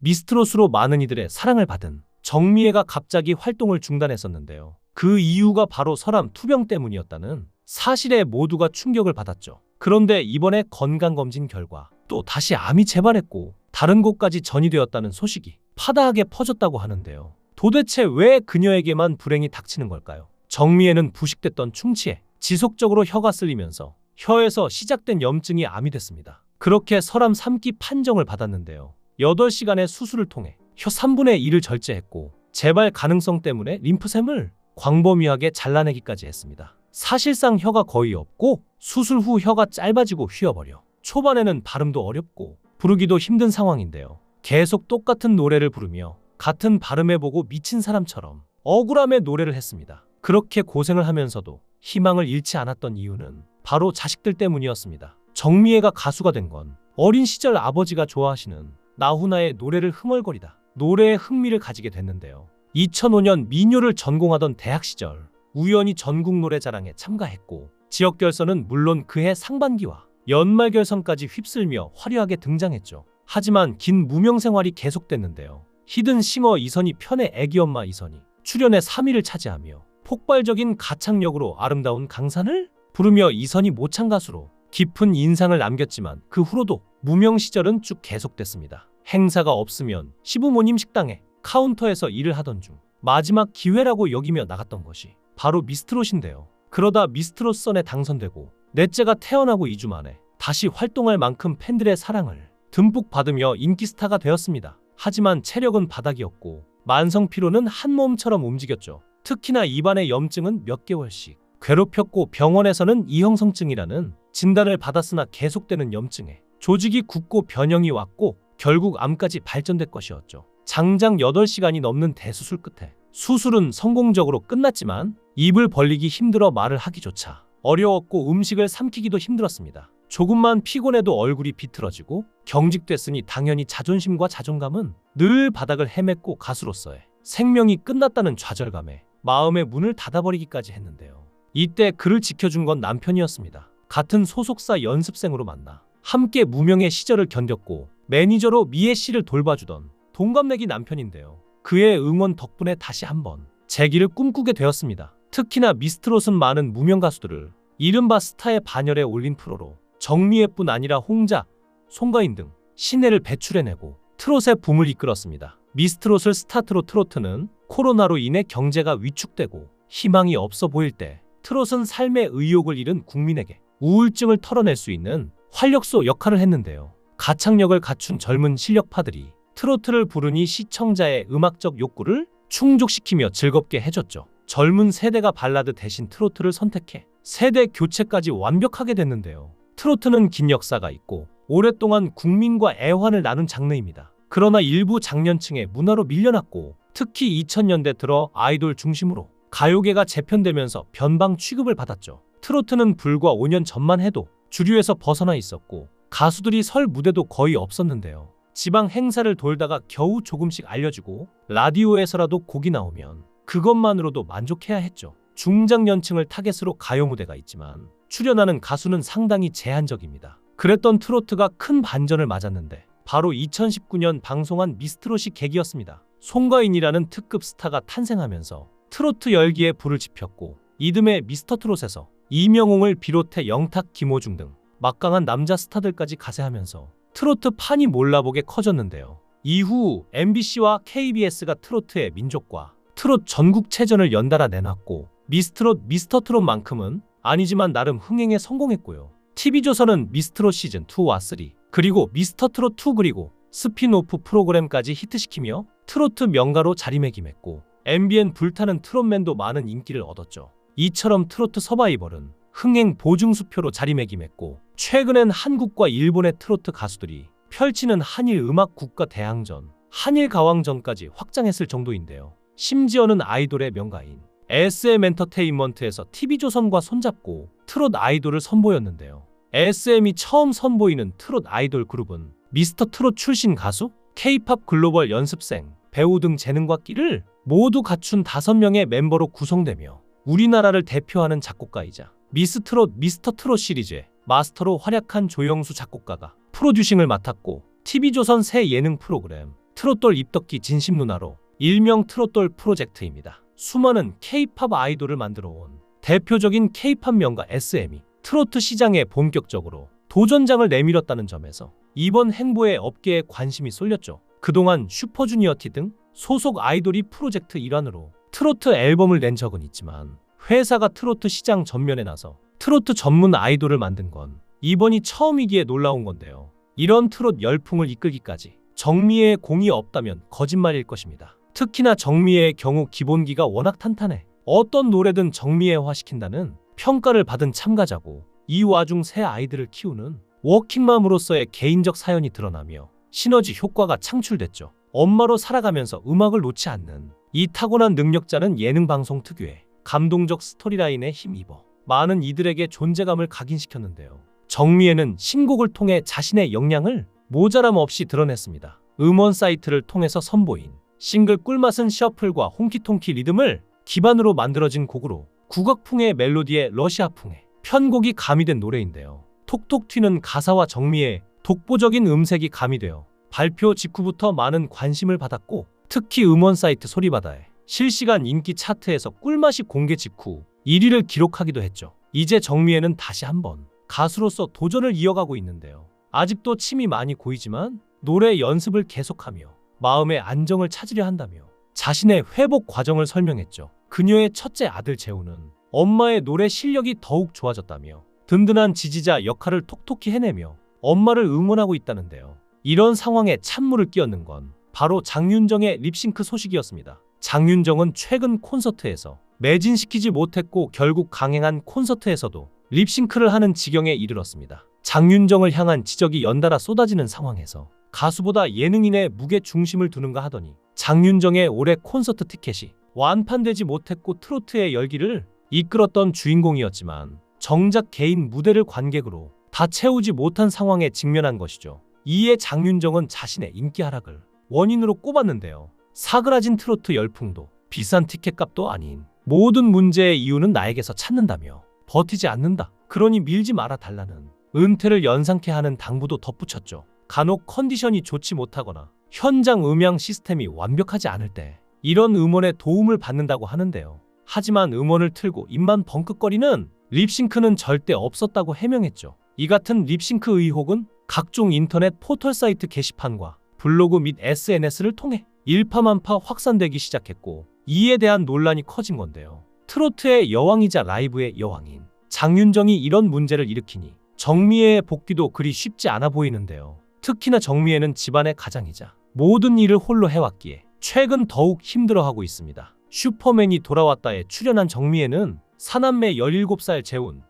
미스트롯으로 많은 이들의 사랑을 받은 정미애가 갑자기 활동을 중단했었는데요. 그 이유가 바로 설암 투병 때문이었다는 사실에 모두가 충격을 받았죠. 그런데 이번에 건강검진 결과 또 다시 암이 재발했고 다른 곳까지 전이되었다는 소식이 파다하게 퍼졌다고 하는데요. 도대체 왜 그녀에게만 불행이 닥치는 걸까요? 정미애는 부식됐던 충치에 지속적으로 혀가 쓸리면서 혀에서 시작된 염증이 암이 됐습니다. 그렇게 설암 3기 판정을 받았는데요. 8시간의 수술을 통해 혀 3분의 1을 절제했고 재발 가능성 때문에 림프샘을 광범위하게 잘라내기까지 했습니다. 사실상 혀가 거의 없고 수술 후 혀가 짧아지고 휘어버려 초반에는 발음도 어렵고 부르기도 힘든 상황인데요. 계속 똑같은 노래를 부르며 같은 발음해보고 미친 사람처럼 억울함에 노래를 했습니다. 그렇게 고생을 하면서도 희망을 잃지 않았던 이유는 바로 자식들 때문이었습니다. 정미애가 가수가 된 건 어린 시절 아버지가 좋아하시는 나훈아의 노래를 흥얼거리다 노래에 흥미를 가지게 됐는데요. 2005년 민요를 전공하던 대학 시절 우연히 전국노래자랑에 참가했고 지역 결선은 물론 그해 상반기와 연말 결선까지 휩쓸며 화려하게 등장했죠. 하지만 긴 무명 생활이 계속됐는데요. 히든싱어 이선희 편의 애기엄마 이선희 출연에 3위를 차지하며 폭발적인 가창력으로 아름다운 강산을 부르며 이선희 모창 가수로 깊은 인상을 남겼지만 그 후로도 무명 시절은 쭉 계속됐습니다. 행사가 없으면 시부모님 식당에 카운터에서 일을 하던 중 마지막 기회라고 여기며 나갔던 것이 바로 미스트롯인데요. 그러다 미스트롯 선에 당선되고 넷째가 태어나고 2주 만에 다시 활동할 만큼 팬들의 사랑을 듬뿍 받으며 인기 스타가 되었습니다. 하지만 체력은 바닥이었고 만성 피로는 한 몸처럼 움직였죠. 특히나 입안의 염증은 몇 개월씩 괴롭혔고 병원에서는 이형성증이라는 진단을 받았으나 계속되는 염증에 조직이 굳고 변형이 왔고 결국 암까지 발전될 것이었죠. 장장 8시간이 넘는 대수술 끝에 수술은 성공적으로 끝났지만 입을 벌리기 힘들어 말을 하기조차 어려웠고 음식을 삼키기도 힘들었습니다. 조금만 피곤해도 얼굴이 비틀어지고 경직됐으니 당연히 자존심과 자존감은 늘 바닥을 헤맸고 가수로서의 생명이 끝났다는 좌절감에 마음의 문을 닫아버리기까지 했는데요. 이때 그를 지켜준 건 남편이었습니다. 같은 소속사 연습생으로 만나 함께 무명의 시절을 견뎠고 매니저로 미애 씨를 돌봐주던 동갑내기 남편인데요. 그의 응원 덕분에 다시 한번 재기를 꿈꾸게 되었습니다. 특히나 미스트롯은 많은 무명 가수들을 이른바 스타의 반열에 올린 프로로 정미애뿐 아니라 홍자, 송가인 등 신예를 배출해내고 트롯의 붐을 이끌었습니다. 미스트롯을 스타트로 트로트는 코로나로 인해 경제가 위축되고 희망이 없어 보일 때 트롯은 삶의 의욕을 잃은 국민에게 우울증을 털어낼 수 있는 활력소 역할을 했는데요. 가창력을 갖춘 젊은 실력파들이 트로트를 부르니 시청자의 음악적 욕구를 충족시키며 즐겁게 해줬죠. 젊은 세대가 발라드 대신 트로트를 선택해 세대 교체까지 완벽하게 됐는데요. 트로트는 긴 역사가 있고 오랫동안 국민과 애환을 나눈 장르입니다. 그러나 일부 장년층의 문화로 밀려났고 특히 2000년대 들어 아이돌 중심으로 가요계가 재편되면서 변방 취급을 받았죠. 트로트는 불과 5년 전만 해도 주류에서 벗어나 있었고 가수들이 설 무대도 거의 없었는데요. 지방 행사를 돌다가 겨우 조금씩 알려지고 라디오에서라도 곡이 나오면 그것만으로도 만족해야 했죠. 중장년층을 타겟으로 가요 무대가 있지만 출연하는 가수는 상당히 제한적입니다. 그랬던 트로트가 큰 반전을 맞았는데 바로 2019년 방송한 미스트롯이 계기였습니다. 송가인이라는 특급 스타가 탄생하면서 트로트 열기에 불을 지폈고 이듬해 미스터트롯에서 이명웅을 비롯해 영탁, 김호중 등 막강한 남자 스타들까지 가세하면서 트로트 판이 몰라보게 커졌는데요. 이후 MBC와 KBS가 트로트의 민족과 트롯 전국체전을 연달아 내놨고 미스트롯, 미스터트롯만큼은 아니지만 나름 흥행에 성공했고요. TV조선은 미스트롯 시즌2와 3 그리고 미스터트롯2 그리고 스핀오프 프로그램까지 히트시키며 트로트 명가로 자리매김했고 MBN 불타는 트롯맨도 많은 인기를 얻었죠. 이처럼 트로트 서바이벌은 흥행 보증수표로 자리매김했고 최근엔 한국과 일본의 트로트 가수들이 펼치는 한일 음악 국가 대항전, 한일 가왕전까지 확장했을 정도인데요. 심지어는 아이돌의 명가인 SM엔터테인먼트에서 TV조선과 손잡고 트롯 아이돌을 선보였는데요. SM이 처음 선보이는 트롯 아이돌 그룹은 미스터트롯 출신 가수, K-팝 글로벌 연습생, 배우 등 재능과 끼를 모두 갖춘 5명의 멤버로 구성되며 우리나라를 대표하는 작곡가이자 미스트롯, 미스터트롯 시리즈의 마스터로 활약한 조영수 작곡가가 프로듀싱을 맡았고 TV조선 새 예능 프로그램 트롯돌 입덕기 진심 누나로 일명 트롯돌 프로젝트입니다. 수많은 K-팝 아이돌을 만들어 온 대표적인 K-팝 명가 SM이 트로트 시장에 본격적으로 도전장을 내밀었다는 점에서 이번 행보에 업계에 관심이 쏠렸죠. 그동안 슈퍼주니어티 등 소속 아이돌이 프로젝트 일환으로 트로트 앨범을 낸 적은 있지만 회사가 트로트 시장 전면에 나서 트로트 전문 아이돌을 만든 건 이번이 처음이기에 놀라운 건데요. 이런 트롯 열풍을 이끌기까지 정미애의 공이 없다면 거짓말일 것입니다. 특히나 정미애의 경우 기본기가 워낙 탄탄해 어떤 노래든 정미애화시킨다는 평가를 받은 참가자고, 이 와중 새 아이들을 키우는 워킹맘으로서의 개인적 사연이 드러나며 시너지 효과가 창출됐죠. 엄마로 살아가면서 음악을 놓지 않는 이 타고난 능력자는 예능 방송 특유의 감동적 스토리라인에 힘입어 많은 이들에게 존재감을 각인시켰는데요. 정미애는 신곡을 통해 자신의 역량을 모자람 없이 드러냈습니다. 음원 사이트를 통해서 선보인 싱글 꿀맛은 셔플과 홍키통키 리듬을 기반으로 만들어진 곡으로 국악풍의 멜로디에 러시아풍의 편곡이 가미된 노래인데요. 톡톡 튀는 가사와 정미의 독보적인 음색이 가미되어 발표 직후부터 많은 관심을 받았고, 특히 음원 사이트 소리바다의 실시간 인기 차트에서 꿀맛이 공개 직후 1위를 기록하기도 했죠. 이제 정미애는 다시 한번 가수로서 도전을 이어가고 있는데요. 아직도 침이 많이 고이지만 노래 연습을 계속하며 마음의 안정을 찾으려 한다며 자신의 회복 과정을 설명했죠. 그녀의 첫째 아들 재우는 엄마의 노래 실력이 더욱 좋아졌다며 든든한 지지자 역할을 톡톡히 해내며 엄마를 응원하고 있다는데요. 이런 상황에 찬물을 끼얹는 건 바로 장윤정의 립싱크 소식이었습니다. 장윤정은 최근 콘서트에서 매진시키지 못했고 결국 강행한 콘서트에서도 립싱크를 하는 지경에 이르렀습니다. 장윤정을 향한 지적이 연달아 쏟아지는 상황에서 가수보다 예능인의 무게 중심을 두는가 하더니 장윤정의 올해 콘서트 티켓이 완판되지 못했고 트로트의 열기를 이끌었던 주인공이었지만 정작 개인 무대를 관객으로 다 채우지 못한 상황에 직면한 것이죠. 이에 장윤정은 자신의 인기 하락을 원인으로 꼽았는데요. 사그라진 트로트 열풍도 비싼 티켓값도 아닌 모든 문제의 이유는 나에게서 찾는다며 버티지 않는다. 그러니 밀지 말아 달라는 은퇴를 연상케 하는 당부도 덧붙였죠. 간혹 컨디션이 좋지 못하거나 현장 음향 시스템이 완벽하지 않을 때 이런 음원에 도움을 받는다고 하는데요. 하지만 음원을 틀고 입만 벙긋거리는 립싱크는 절대 없었다고 해명했죠. 이 같은 립싱크 의혹은 각종 인터넷 포털 사이트 게시판과 블로그 및 SNS를 통해 일파만파 확산되기 시작했고, 이에 대한 논란이 커진 건데요. 트로트의 여왕이자 라이브의 여왕인 장윤정이 이런 문제를 일으키니 정미애의 복귀도 그리 쉽지 않아 보이는데요. 특히나 정미애는 집안의 가장이자 모든 일을 홀로 해왔기에 최근 더욱 힘들어하고 있습니다. 슈퍼맨이 돌아왔다에 출연한 정미애는 사남매 17살 재훈,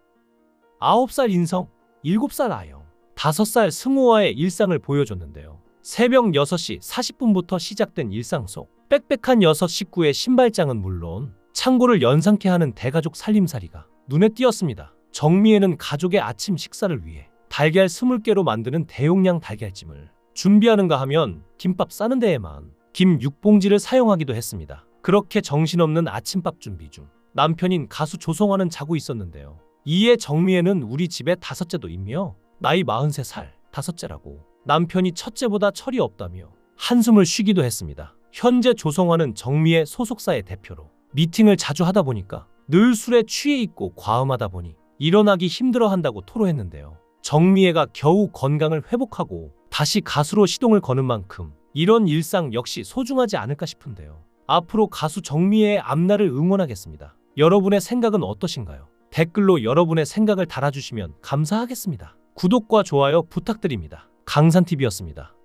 9살 인성, 7살 아영, 5살 승우와의 일상을 보여줬는데요. 새벽 6시 40분부터 시작된 일상 속 빽빽한 6 식구의 신발장은 물론 창고를 연상케 하는 대가족 살림살이가 눈에 띄었습니다. 정미애는 가족의 아침 식사를 위해 달걀 20개로 만드는 대용량 달걀찜을 준비하는가 하면 김밥 싸는 데에만 김 6봉지를 사용하기도 했습니다. 그렇게 정신없는 아침밥 준비 중 남편인 가수 조성환은 자고 있었는데요. 이에 정미애는 우리 집에 5째도 있며 나이 43살 5째라고 남편이 첫째보다 철이 없다며 한숨을 쉬기도 했습니다. 현재 조성환은 정미애 소속사의 대표로 미팅을 자주 하다 보니까 늘 술에 취해 있고 과음하다 보니 일어나기 힘들어한다고 토로했는데요. 정미애가 겨우 건강을 회복하고 다시 가수로 시동을 거는 만큼 이런 일상 역시 소중하지 않을까 싶은데요. 앞으로 가수 정미애의 앞날을 응원하겠습니다. 여러분의 생각은 어떠신가요? 댓글로 여러분의 생각을 달아주시면 감사하겠습니다. 구독과 좋아요 부탁드립니다. 강산TV였습니다.